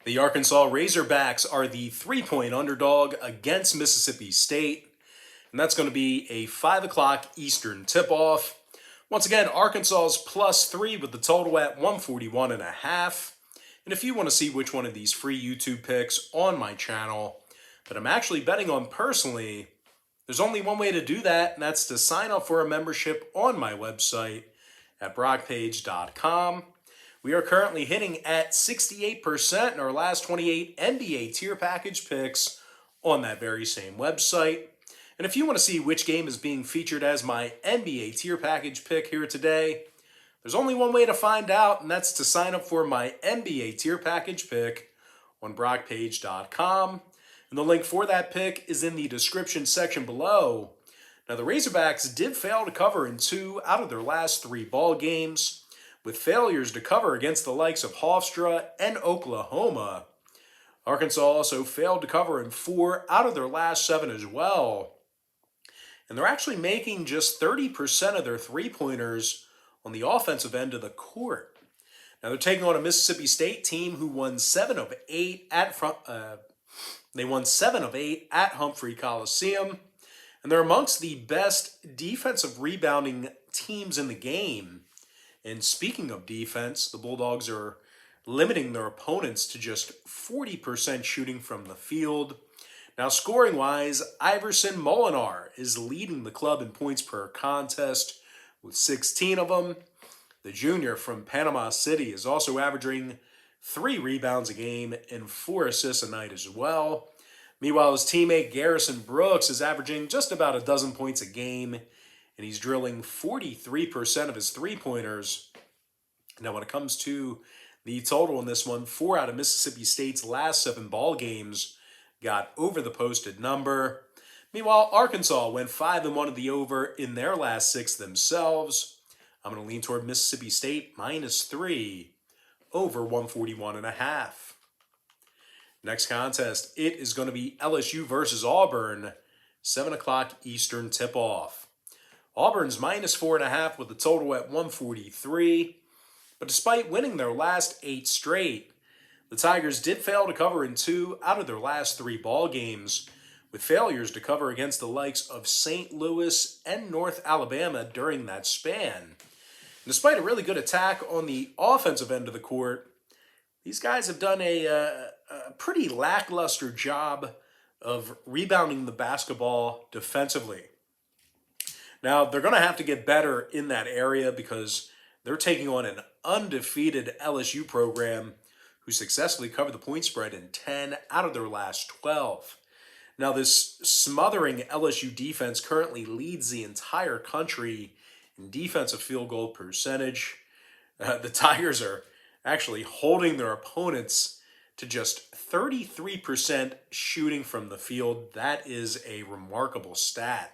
The Arkansas Razorbacks are the 3-point underdog against Mississippi State, and that's going to be a 5 o'clock Eastern tip-off. Once again, Arkansas's +3 with the total at 141.5. And if you want to see which one of these free YouTube picks on my channel that I'm actually betting on personally, there's only one way to do that, and that's to sign up for a membership on my website at brockpage.com. We are currently hitting at 68% in our last 28 NBA tier package picks on that very same website. And if you want to see which game is being featured as my NBA tier package pick here today, there's only one way to find out, and that's to sign up for my NBA tier package pick on brockpage.com. And the link for that pick is in the description section below. Now, the Razorbacks did fail to cover in 2 out of their last 3 ball games, with failures to cover against the likes of Hofstra and Oklahoma. Arkansas also failed to cover in 4 out of their last 7 as well. And they're actually making just 30% of their three-pointers on the offensive end of the court. Now, they're taking on a Mississippi State team who won 7 of 8 at Humphrey Coliseum. And they're amongst the best defensive rebounding teams in the game. And speaking of defense, the Bulldogs are limiting their opponents to just 40% shooting from the field. Now, scoring-wise, Iverson Molinar is leading the club in points per contest with 16 of them. The junior from Panama City is also averaging 3 rebounds a game and 4 assists a night as well. Meanwhile, his teammate Garrison Brooks is averaging just about a dozen points a game, and he's drilling 43% of his three-pointers. Now, when it comes to the total in this one, 4 out of Mississippi State's last 7 ball games got over the posted number. Meanwhile, Arkansas went 5-1 of the over in their last 6 themselves. I'm going to lean toward Mississippi State -3 over 141.5. Next contest, it is going to be LSU versus Auburn, 7 o'clock Eastern tip-off. Auburn's -4.5 with the total at 143. But despite winning their last 8 straight, the Tigers did fail to cover in 2 out of their last 3 ball games, with failures to cover against the likes of St. Louis and North Alabama during that span. And despite a really good attack on the offensive end of the court, these guys have done a pretty lackluster job of rebounding the basketball defensively. Now, they're going to have to get better in that area because they're taking on an undefeated LSU program who successfully covered the point spread in 10 out of their last 12. Now, this smothering LSU defense currently leads the entire country in defensive field goal percentage. The Tigers are actually holding their opponents to just 33% shooting from the field. That is a remarkable stat.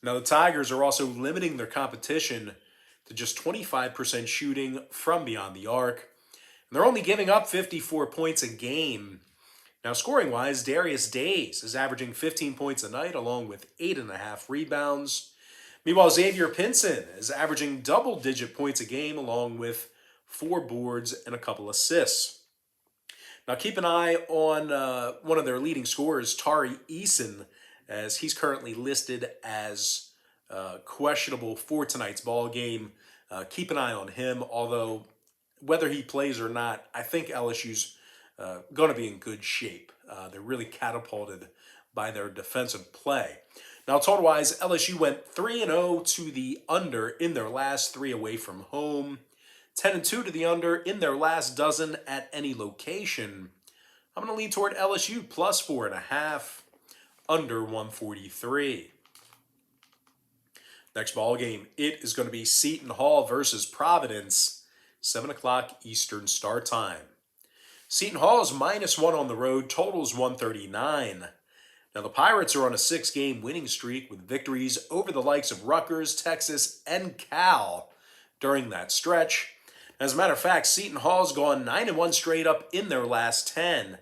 Now, the Tigers are also limiting their competition to just 25% shooting from beyond the arc. And they're only giving up 54 points a game. Now, scoring-wise, Darius Days is averaging 15 points a night along with 8.5 rebounds. Meanwhile, Xavier Pinson is averaging double-digit points a game along with 4 boards and a couple assists. Now, keep an eye on one of their leading scorers, Tari Eason, as he's currently listed as questionable for tonight's ball game. Keep an eye on him, although whether he plays or not, I think LSU's going to be in good shape. They're really catapulted by their defensive play. Now, total-wise, LSU went 3-0 to the under in their last 3 away from home, 10-2 to the under in their last dozen at any location. I'm going to lean toward LSU +4.5, under 143. Next ball game, it is going to be Seton Hall versus Providence, 7 o'clock Eastern start time. Seton Hall is -1 on the road, totals 139. Now, the Pirates are on a 6-game winning streak with victories over the likes of Rutgers, Texas, and Cal during that stretch. As a matter of fact, Seton Hall's gone 9-1 straight up in their last 10,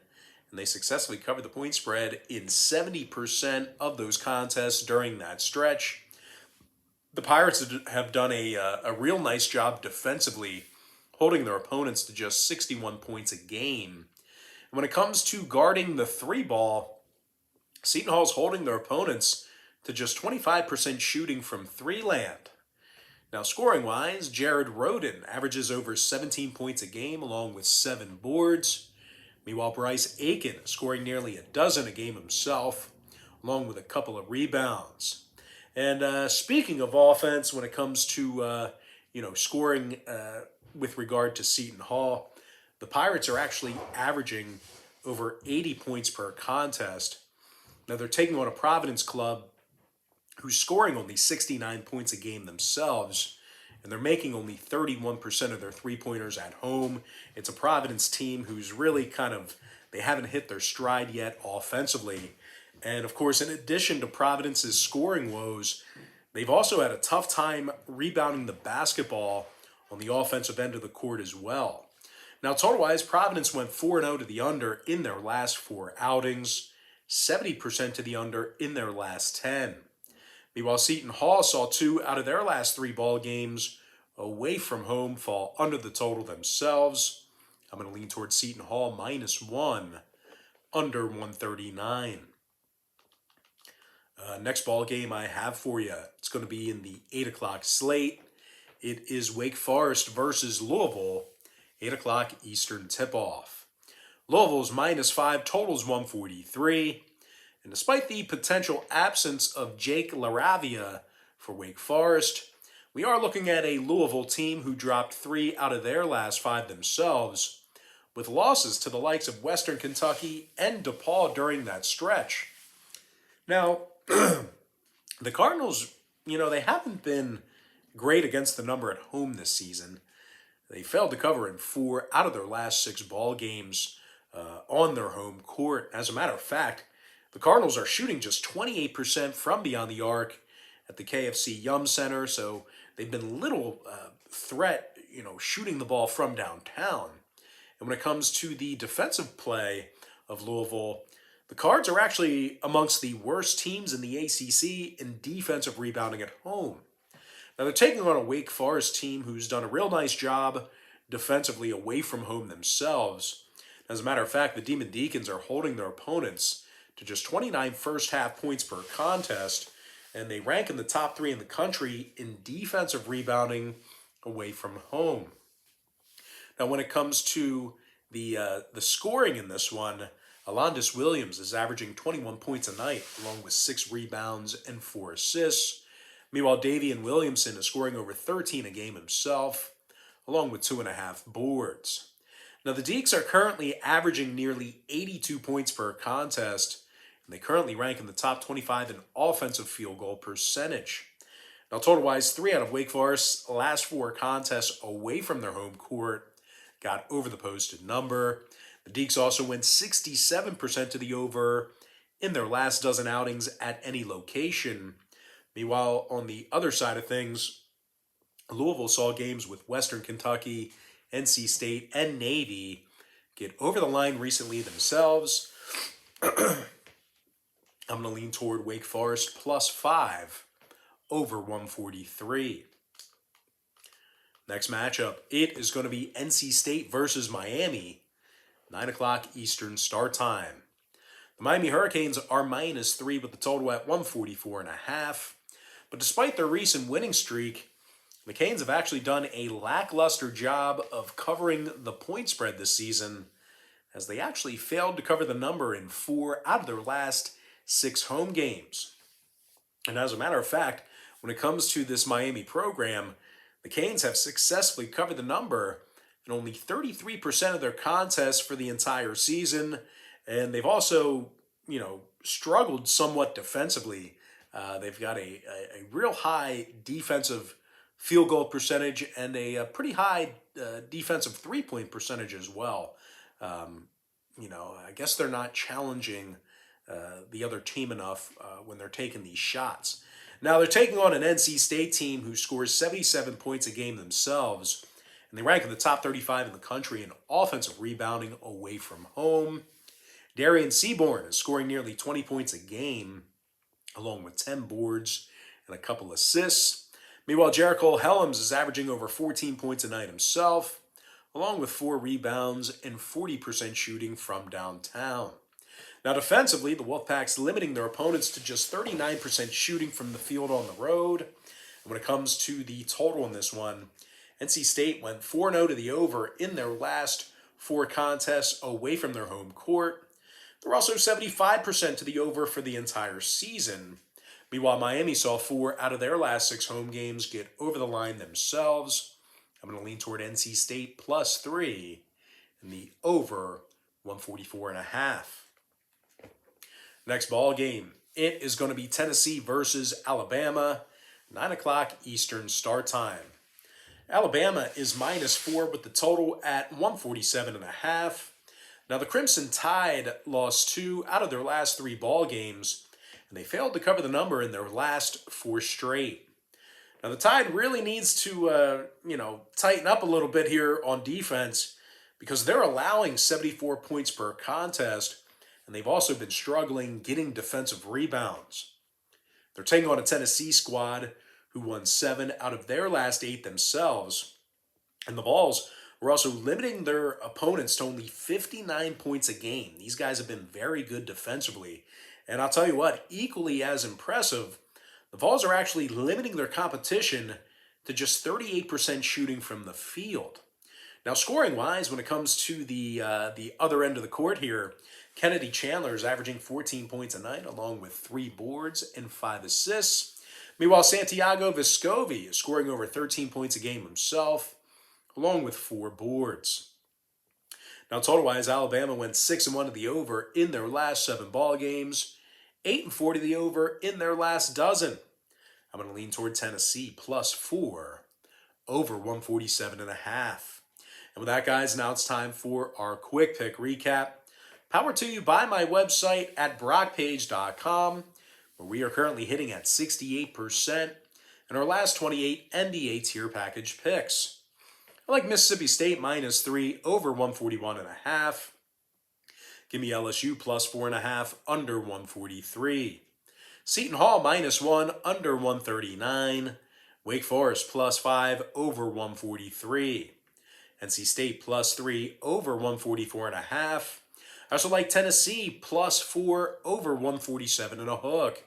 and they successfully covered the point spread in 70% of those contests during that stretch. The Pirates have done a real nice job defensively, holding their opponents to just 61 points a game. And when it comes to guarding the three ball, Seton Hall's holding their opponents to just 25% shooting from three land. Now, scoring-wise, Jared Roden averages over 17 points a game along with 7 boards. Meanwhile, Bryce Aiken scoring nearly a dozen a game himself, along with a couple of rebounds. And speaking of offense, when it comes to scoring with regard to Seton Hall, the Pirates are actually averaging over 80 points per contest. Now they're taking on a Providence club who's scoring only 69 points a game themselves, and they're making only 31% of their three-pointers at home. It's a Providence team who's really they haven't hit their stride yet offensively. And of course, in addition to Providence's scoring woes, they've also had a tough time rebounding the basketball on the offensive end of the court as well. Now, total-wise, Providence went 4-0 to the under in their last 4 outings, 70% to the under in their last 10. Meanwhile, Seton Hall saw 2 out of their last 3 ball games away from home fall under the total themselves. I'm going to lean towards Seton Hall -1, under 139. Next ball game I have for you, it's going to be in the 8 o'clock slate. It is Wake Forest versus Louisville, 8 o'clock Eastern tip-off. Louisville's -5, totals 143. And despite the potential absence of Jake LaRavia for Wake Forest, we are looking at a Louisville team who dropped 3 out of their last 5 themselves, with losses to the likes of Western Kentucky and DePaul during that stretch. Now, the Cardinals, they haven't been great against the number at home this season. They failed to cover in 4 out of their last 6 ball games on their home court. As a matter of fact, the Cardinals are shooting just 28% from beyond the arc at the KFC Yum Center, so they've been little threat, shooting the ball from downtown. And when it comes to the defensive play of Louisville, the Cards are actually amongst the worst teams in the ACC in defensive rebounding at home. Now they're taking on a Wake Forest team who's done a real nice job defensively away from home themselves. As a matter of fact, the Demon Deacons are holding their opponents to just 29 first-half points per contest, and they rank in the top 3 in the country in defensive rebounding away from home. Now, when it comes to the scoring in this one, Alondas Williams is averaging 21 points a night, along with 6 rebounds and 4 assists. Meanwhile, Davian Williamson is scoring over 13 a game himself, along with 2.5 boards. Now, the Deacs are currently averaging nearly 82 points per contest, and they currently rank in the top 25 in offensive field goal percentage. Now, total-wise, 3 out of Wake Forest's last 4 contests away from their home court got over the posted number. The Deacs also went 67% to the over in their last dozen outings at any location. Meanwhile, on the other side of things, Louisville saw games with Western Kentucky, NC State, and Navy get over the line recently themselves. I'm going to lean toward Wake Forest +5 over 143. Next matchup, it is going to be NC State versus Miami, 9 o'clock Eastern start time. The Miami Hurricanes are -3 with the total at 144.5. But despite their recent winning streak, the Canes have actually done a lackluster job of covering the point spread this season, as they actually failed to cover the number in 4 out of their last 6 home games. And as a matter of fact, when it comes to this Miami program, the Canes have successfully covered the number in only 33% of their contests for the entire season, and they've also, struggled somewhat defensively. They've got a real high defensive field goal percentage and a pretty high defensive three-point percentage as well. I guess they're not challenging the other team enough when they're taking these shots. Now, they're taking on an NC State team who scores 77 points a game themselves, and they rank in the top 35 in the country in offensive rebounding away from home. Darian Seaborn is scoring nearly 20 points a game, along with 10 boards and a couple assists. Meanwhile, Jericho Helms is averaging over 14 points a night himself, along with 4 rebounds and 40% shooting from downtown. Now defensively, the Wolfpack's limiting their opponents to just 39% shooting from the field on the road. And when it comes to the total in this one, NC State went 4-0 to the over in their last 4 contests away from their home court. They're also 75% to the over for the entire season. Meanwhile, Miami saw 4 out of their last 6 home games get over the line themselves. I'm going to lean toward NC State +3 and the over 144.5. Next ball game, it is going to be Tennessee versus Alabama, 9 o'clock Eastern start time. Alabama is -4 with the total at 147.5. Now the Crimson Tide lost 2 out of their last 3 ball games, and they failed to cover the number in their last 4 straight. Now the Tide really needs to, tighten up a little bit here on defense because they're allowing 74 points per contest, and they've also been struggling getting defensive rebounds. They're taking on a Tennessee squad who won 7 out of their last 8 themselves, and the Vols were also limiting their opponents to only 59 points a game. These guys have been very good defensively, and I'll tell you what, equally as impressive, the Vols are actually limiting their competition to just 38% shooting from the field. Now, scoring-wise, when it comes to the other end of the court here, Kennedy Chandler is averaging 14 points a night, along with 3 boards and 5 assists. Meanwhile, Santiago Vescovi is scoring over 13 points a game himself, along with 4 boards. Now, total-wise, Alabama went 6-1 to the over in their last 7 ball games, 8-4 to the over in their last dozen. I'm going to lean toward Tennessee +4, over 147.5. And with that, guys, now it's time for our quick pick recap. Powered to you by my website at brockpage.com, where we are currently hitting at 68% in our last 28 NBA tier package picks. I like Mississippi State -3 over 141.5. Give me LSU +4.5 under 143. Seton Hall -1 under 139. Wake Forest +5 over 143. NC State +3 over 144.5. I also like Tennessee +4 over 147.5.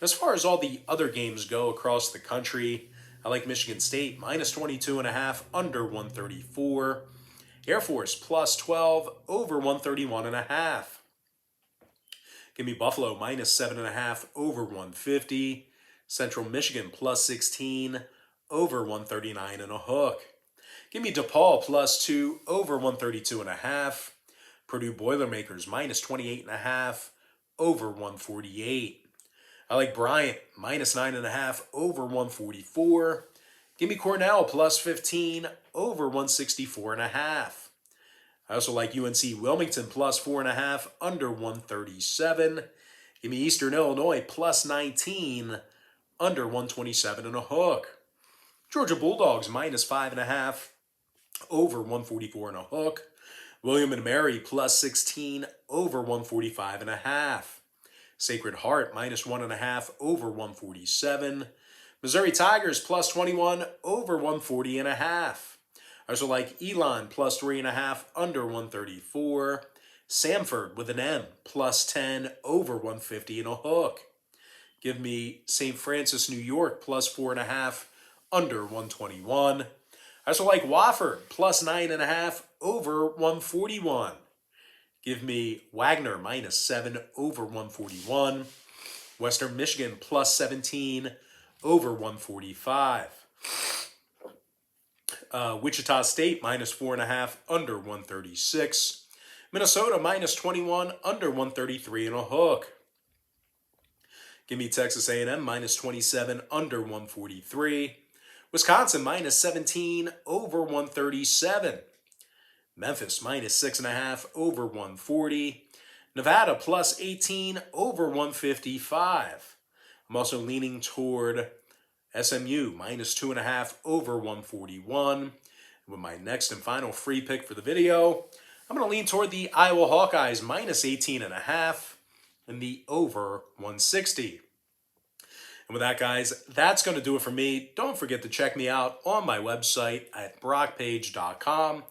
As far as all the other games go across the country, I like Michigan State -22.5 under 134. Air Force +12 over 131.5. Give me Buffalo -7.5 over 150. Central Michigan +16 over 139.5. Give me DePaul +2 over 132.5. Purdue Boilermakers -28.5 over 148. I like Bryant -9.5 over 144. Give me Cornell +15 over 164.5. I also like UNC-Wilmington +4.5 under 137. Give me Eastern Illinois +19 under 127.5. Georgia Bulldogs -5.5 over 144.5. William and Mary +16 over 145.5. Sacred Heart -1.5 over 147. Missouri Tigers +21 over 140.5. I also like Elon +3.5 under 134. Samford with an M +10 over 150.5. Give me St. Francis, New York +4.5 under 121. I also like Wofford +9.5 over 141. Give me Wagner -7 over 141. Western Michigan +17 over 145. Wichita State -4.5 under 136. Minnesota -21 under 133.5. Give me Texas A&M -27 under 143. Wisconsin -17 over 137. Memphis -6.5 over 140. Nevada +18 over 155. I'm also leaning toward SMU -2.5 over 141. With my next and final free pick for the video, I'm going to lean toward the Iowa Hawkeyes -18.5 and the over 160. And with that, guys, that's going to do it for me. Don't forget to check me out on my website at brockpage.com.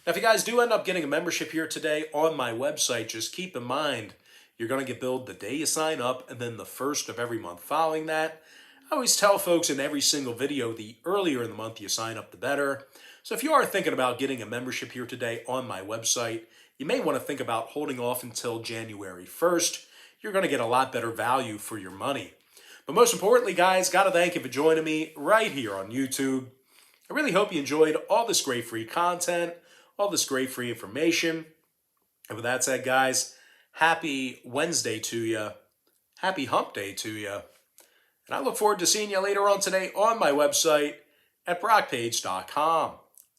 Now, if you guys do end up getting a membership here today on my website, just keep in mind you're going to get billed the day you sign up and then the first of every month following that. I always tell folks in every single video, the earlier in the month you sign up, the better. So if you are thinking about getting a membership here today on my website, you may want to think about holding off until January 1st. You're going to get a lot better value for your money. But most importantly, guys, got to thank you for joining me right here on YouTube. I really hope you enjoyed all this great free content, all this great free information. And with that said, guys, happy Wednesday to you. Happy hump day to you. And I look forward to seeing you later on today on my website at brockpage.com.